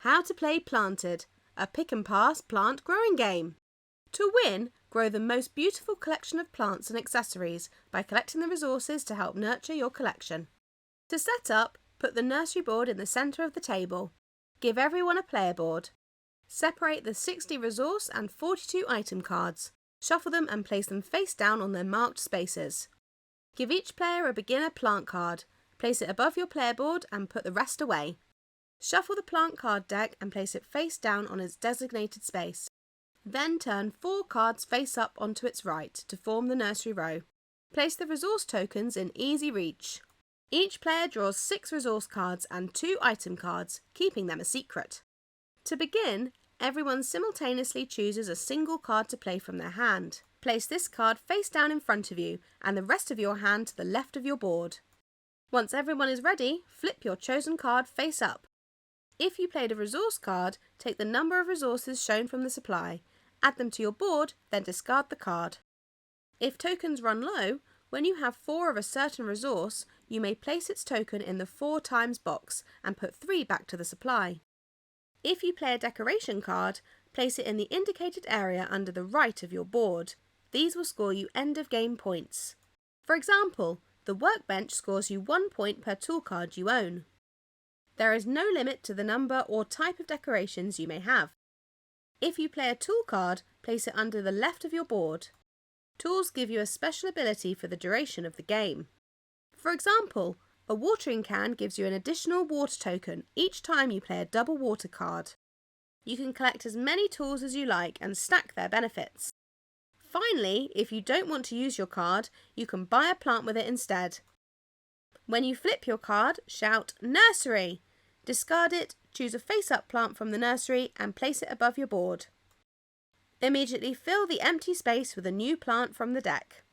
How to play Planted, a pick and pass plant growing game. To win, grow the most beautiful collection of plants and accessories by collecting the resources to help nurture your collection. To set up, put the nursery board in the centre of the table. Give everyone a player board. Separate the 60 resource and 42 item cards. Shuffle them and place them face down on their marked spaces. Give each player a beginner plant card. Place it above your player board and put the rest away. Shuffle the plant card deck and place it face down on its designated space. Then turn 4 cards face up onto its right to form the nursery row. Place the resource tokens in easy reach. Each player draws 6 resource cards and 2 item cards, keeping them a secret. To begin, everyone simultaneously chooses a single card to play from their hand. Place this card face down in front of you and the rest of your hand to the left of your board. Once everyone is ready, flip your chosen card face up. If you played a resource card, take the number of resources shown from the supply, add them to your board, then discard the card. If tokens run low, when you have 4 of a certain resource, you may place its token in the 4 times box and put 3 back to the supply. If you play a decoration card, place it in the indicated area under the right of your board. These will score you end of game points. For example, the workbench scores you 1 point per tool card you own. There is no limit to the number or type of decorations you may have. If you play a tool card, place it under the left of your board. Tools give you a special ability for the duration of the game. For example, a watering can gives you an additional water token each time you play a double water card. You can collect as many tools as you like and stack their benefits. Finally, if you don't want to use your card, you can buy a plant with it instead. When you flip your card, shout "Nursery!" Discard it, choose a face-up plant from the nursery and place it above your board. Immediately fill the empty space with a new plant from the deck.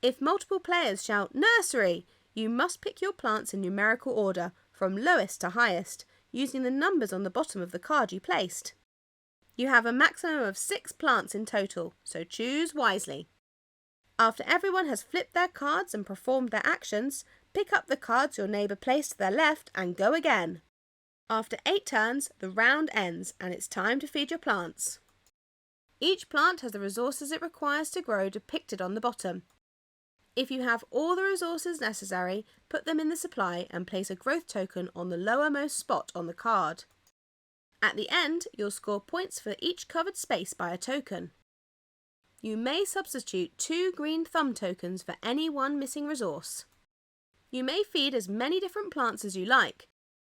If multiple players shout "Nursery!", you must pick your plants in numerical order, from lowest to highest, using the numbers on the bottom of the card you placed. You have a maximum of 6 plants in total, so choose wisely. After everyone has flipped their cards and performed their actions, pick up the cards your neighbour placed to their left and go again. After 8 turns, the round ends and it's time to feed your plants. Each plant has the resources it requires to grow depicted on the bottom. If you have all the resources necessary, put them in the supply and place a growth token on the lowermost spot on the card. At the end, you'll score points for each covered space by a token. You may substitute 2 green thumb tokens for any one missing resource. You may feed as many different plants as you like.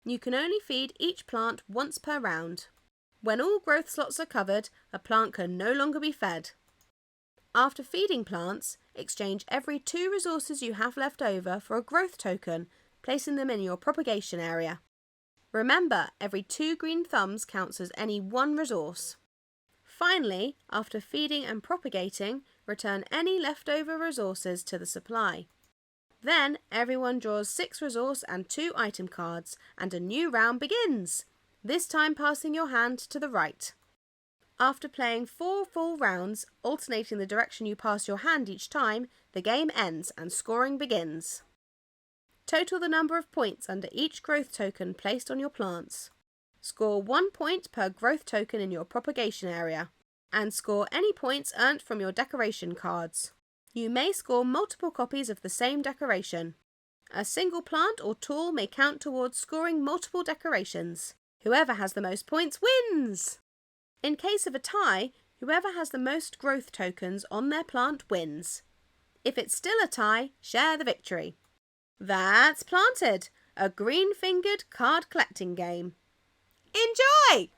You can only feed each plant once per round. When all growth slots are covered, a plant can no longer be fed. After feeding plants, exchange every 2 resources you have left over for a growth token, placing them in your propagation area. Remember, every 2 green thumbs counts as any 1 resource. Finally, after feeding and propagating, return any leftover resources to the supply. Then everyone draws 6 resource and 2 item cards and a new round begins, this time passing your hand to the right. After playing 4 full rounds, alternating the direction you pass your hand each time, the game ends and scoring begins. Total the number of points under each growth token placed on your plants. Score 1 point per growth token in your propagation area, and score any points earned from your decoration cards. You may score multiple copies of the same decoration. A single plant or tool may count towards scoring multiple decorations. Whoever has the most points wins! In case of a tie, whoever has the most growth tokens on their plant wins. If it's still a tie, share the victory. That's Planted, a green-fingered card collecting game. Enjoy!